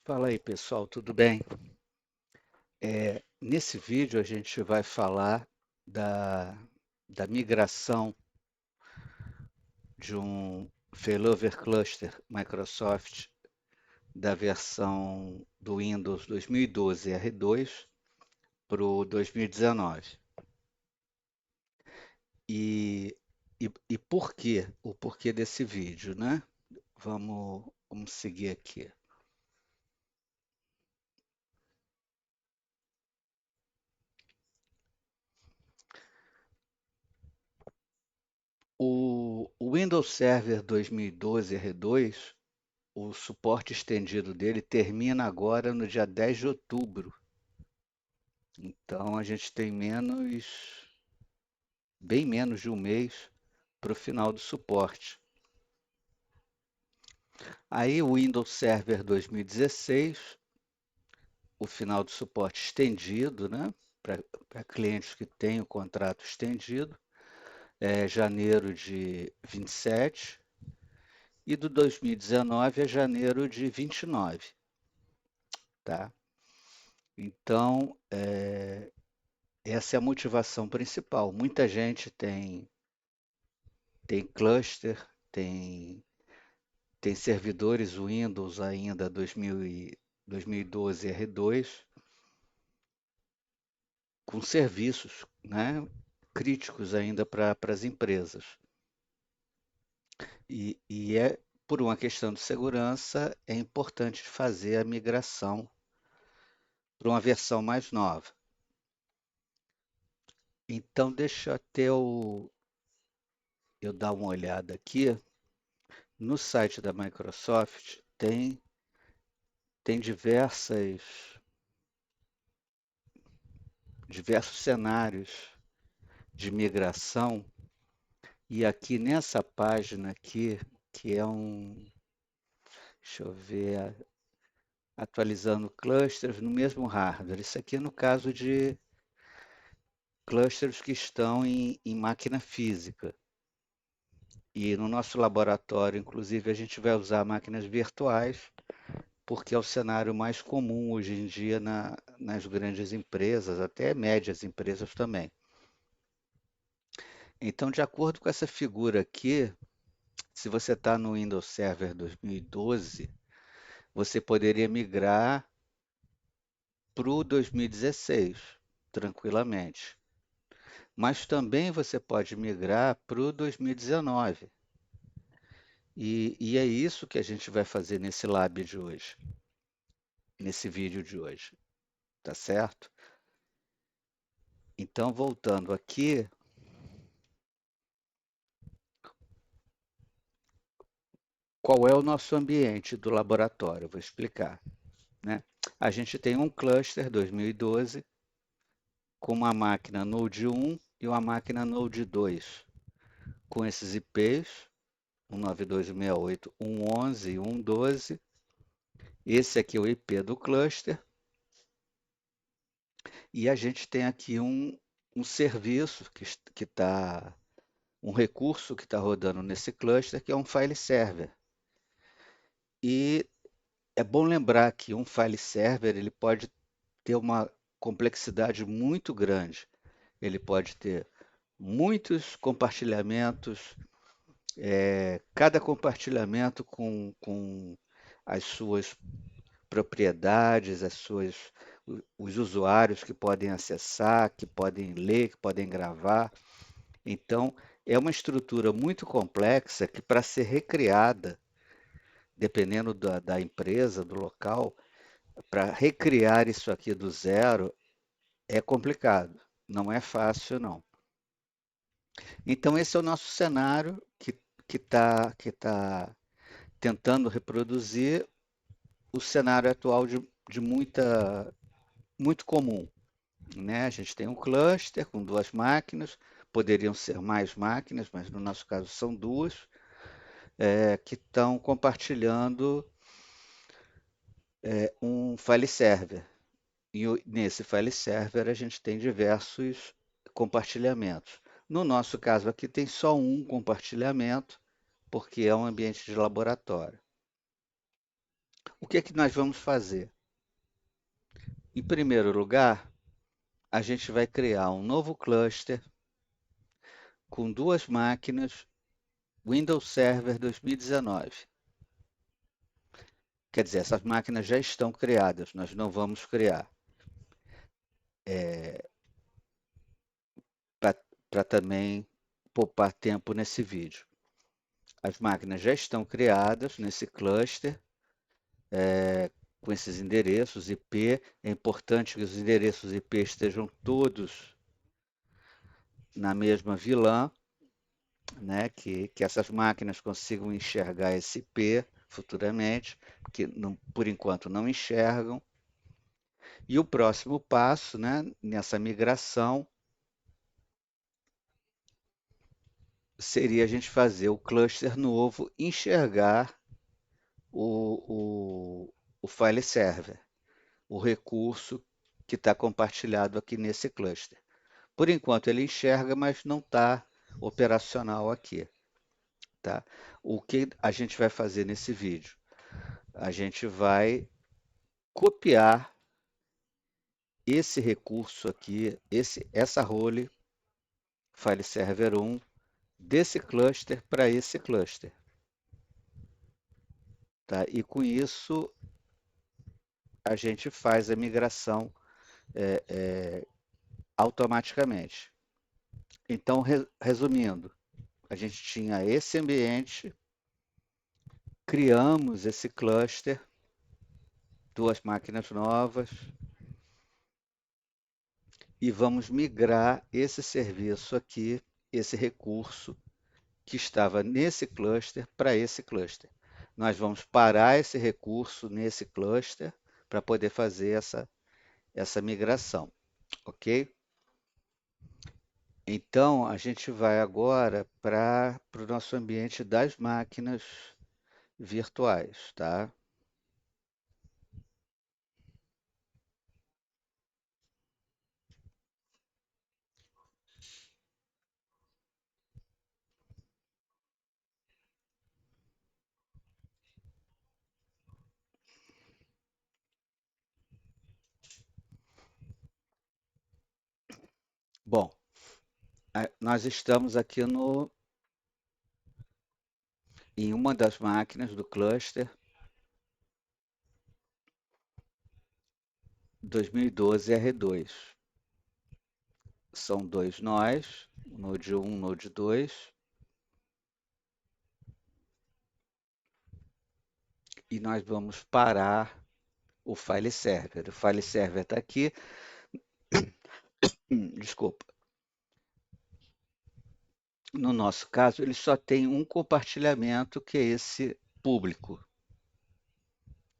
Fala aí, pessoal, tudo bem? Nesse vídeo a gente vai falar da, da migração de um failover cluster Microsoft da versão do Windows 2012 R2 para o 2019. E, e por quê? O porquê desse vídeo, né? Vamos seguir aqui. O Windows Server 2012 R2, o suporte estendido dele termina agora no dia 10 de outubro. Então a gente tem bem menos de um mês para o final do suporte. Aí o Windows Server 2016, o final do suporte estendido, né? Para clientes que têm o contrato estendido, é janeiro de 27 e do 2019 é janeiro de 29, tá? Então, essa é a motivação principal. Muita gente tem cluster, tem servidores Windows ainda 2012 R2 com serviços, né, críticos ainda para as empresas. E por uma questão de segurança, é importante fazer a migração para uma versão mais nova. Então, deixa até eu dar uma olhada aqui. No site da Microsoft tem diversos cenários de migração. E aqui nessa página aqui, que é deixa eu ver, atualizando clusters no mesmo hardware. Isso aqui é no caso de clusters que estão em máquina física. E no nosso laboratório, inclusive, a gente vai usar máquinas virtuais, porque é o cenário mais comum hoje em dia nas grandes empresas, até médias empresas também. Então, de acordo com essa figura aqui, se você está no Windows Server 2012, você poderia migrar para o 2016, tranquilamente. Mas também você pode migrar para o 2019. E é isso que a gente vai fazer nesse lab de hoje, nesse vídeo de hoje, tá certo? Então, voltando aqui, qual é o nosso ambiente do laboratório? Vou explicar, né? A gente tem um cluster 2012 com uma máquina Node 1 e uma máquina Node 2, com esses IPs 192.168, 111 e 112. Esse aqui é o IP do cluster. E a gente tem aqui um serviço que está, um recurso que está rodando nesse cluster, que é um file server. E é bom lembrar que um file server ele pode ter uma complexidade muito grande. Ele pode ter muitos compartilhamentos, cada compartilhamento com as suas propriedades, os usuários que podem acessar, que podem ler, que podem gravar. Então, é uma estrutura muito complexa que, para ser recriada, dependendo da empresa, do local, para recriar isso aqui do zero é complicado. Não é fácil, não. Então, esse é o nosso cenário que tá tentando reproduzir o cenário atual de muito comum, né? A gente tem um cluster com duas máquinas, poderiam ser mais máquinas, mas no nosso caso são duas, que estão compartilhando um file server. E nesse file server a gente tem diversos compartilhamentos. No nosso caso aqui tem só um compartilhamento, porque é um ambiente de laboratório. O que é que nós vamos fazer? Em primeiro lugar, a gente vai criar um novo cluster com duas máquinas Windows Server 2019. Quer dizer, essas máquinas já estão criadas, nós não vamos criar. Para também poupar tempo nesse vídeo. As máquinas já estão criadas nesse cluster, com esses endereços IP. É importante que os endereços IP estejam todos na mesma VLAN, né? Que essas máquinas consigam enxergar esse IP futuramente, porque não, por enquanto não enxergam. E o próximo passo, né, nessa migração seria a gente fazer o cluster novo enxergar o file server, o recurso que está compartilhado aqui nesse cluster. Por enquanto ele enxerga, mas não está operacional aqui. Tá? O que a gente vai fazer nesse vídeo? A gente vai copiar esse recurso aqui, essa role file server 1 desse cluster para esse cluster. Tá? E com isso a gente faz a migração automaticamente. Então, resumindo, a gente tinha esse ambiente, criamos esse cluster, duas máquinas novas, e vamos migrar esse serviço aqui, esse recurso que estava nesse cluster para esse cluster. Nós vamos parar esse recurso nesse cluster para poder fazer essa migração, ok? Então, a gente vai agora para o nosso ambiente das máquinas virtuais, tá? Bom, nós estamos aqui em uma das máquinas do cluster 2012 R2. São dois nós, Node 1, Node 2, e nós vamos parar o file server. O file server está aqui, desculpa. No nosso caso, ele só tem um compartilhamento, que é esse público,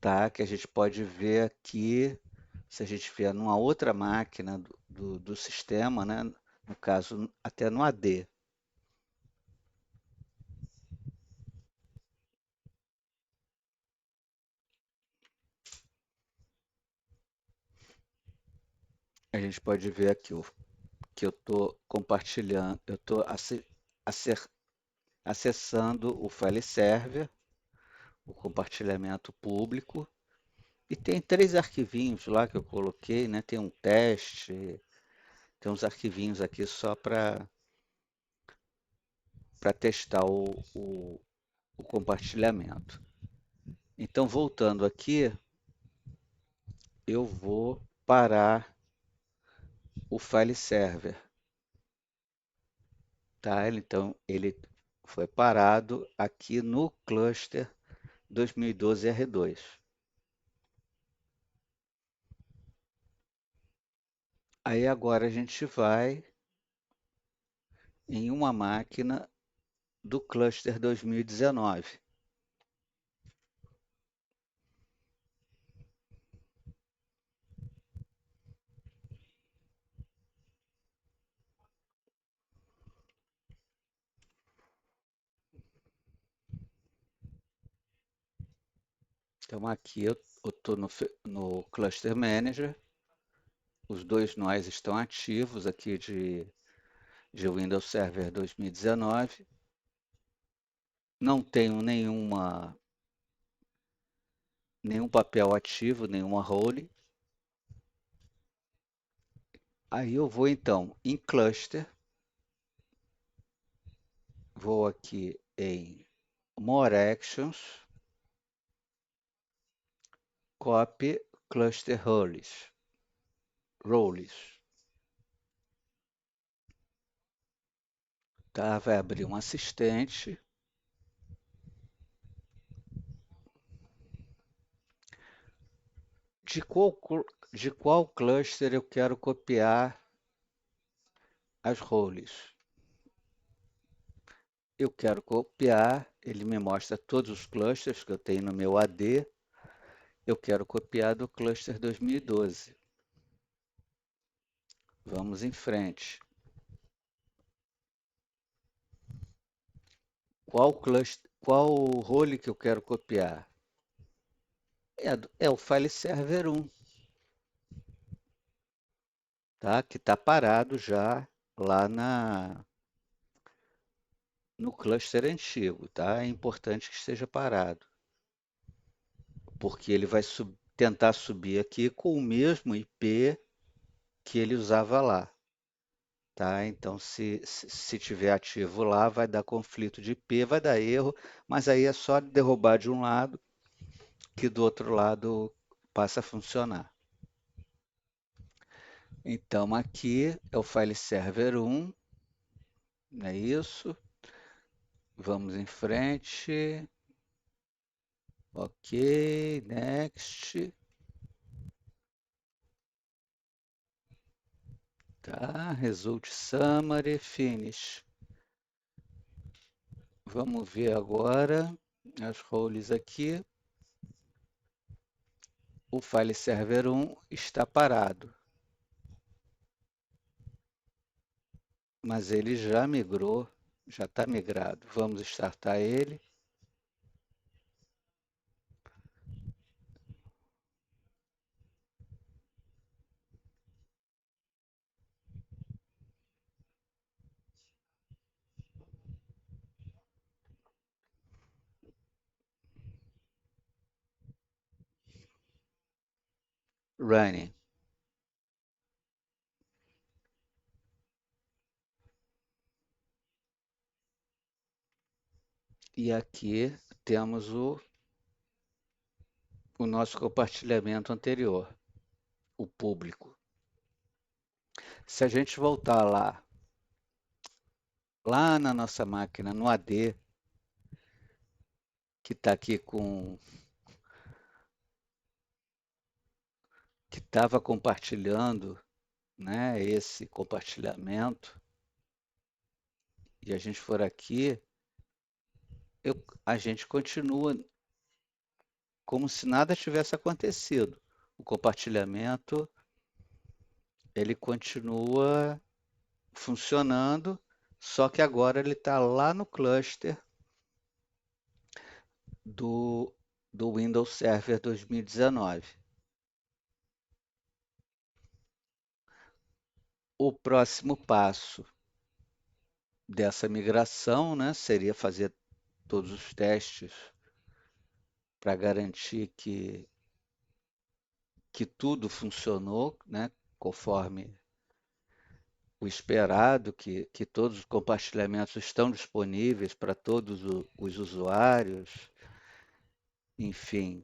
tá? Que a gente pode ver aqui, se a gente vier numa outra máquina do sistema, né? No caso, até no AD. A gente pode ver aqui que eu estou compartilhando, eu estou acessando o file server, o compartilhamento público, e tem três arquivinhos lá que eu coloquei, né? Tem um teste, tem uns arquivinhos aqui só para testar o compartilhamento. Então, voltando aqui, eu vou parar o file server, tá? Então, ele foi parado aqui no cluster 2012 R2. Aí agora a gente vai em uma máquina do cluster 2019. Então aqui eu estou no Cluster Manager, os dois nós estão ativos aqui de Windows Server 2019. Não tenho nenhum papel ativo, nenhuma role. Aí eu vou então em Cluster, vou aqui em More Actions, Copy Cluster Roles, tá? Vai abrir um assistente. De qual, de qual cluster eu quero copiar as roles? Eu quero copiar, ele me mostra todos os clusters que eu tenho no meu AD. Eu quero copiar do cluster 2012. Vamos em frente. Qual role que eu quero copiar? É o file server 1, tá? Que está parado já lá no cluster antigo, tá? É importante que esteja parado, porque ele vai tentar subir aqui com o mesmo IP que ele usava lá, tá? Então, se tiver ativo lá, vai dar conflito de IP, vai dar erro, mas aí é só derrubar de um lado que do outro lado passa a funcionar. Então, aqui é o file server 1, não é isso? Vamos em frente. Ok, next. Tá, result summary, finish. Vamos ver agora as roles aqui. O file server 1 está parado, mas ele já migrou, já está migrado. Vamos startar ele. Running. E aqui temos o nosso compartilhamento anterior, o público. Se a gente voltar lá na nossa máquina, no AD, que está aqui que estava compartilhando, né, esse compartilhamento, e a gente for aqui, a gente continua como se nada tivesse acontecido. O compartilhamento, ele continua funcionando, só que agora ele está lá no cluster do, do Windows Server 2019. O próximo passo dessa migração, né, seria fazer todos os testes para garantir que tudo funcionou, né, conforme o esperado, que todos os compartilhamentos estão disponíveis para todos os usuários, enfim,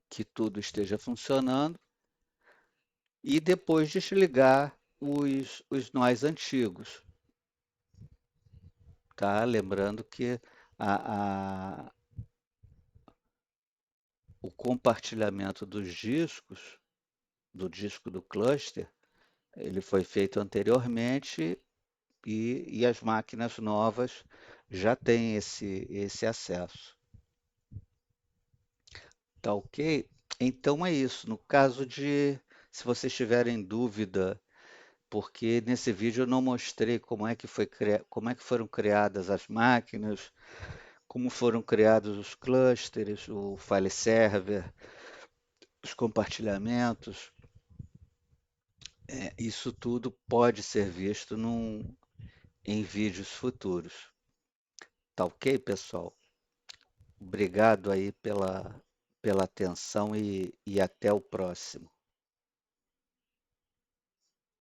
que tudo esteja funcionando, e depois desligar os nós antigos, tá? Lembrando que a, o compartilhamento dos discos, do disco do cluster, ele foi feito anteriormente e as máquinas novas já têm esse acesso. Tá ok? Então é isso. No caso se vocês tiverem dúvida, porque nesse vídeo eu não mostrei como é que foram criadas as máquinas, como foram criados os clusters, o file server, os compartilhamentos. Isso tudo pode ser visto em vídeos futuros. Tá ok, pessoal? Obrigado aí pela atenção e até o próximo.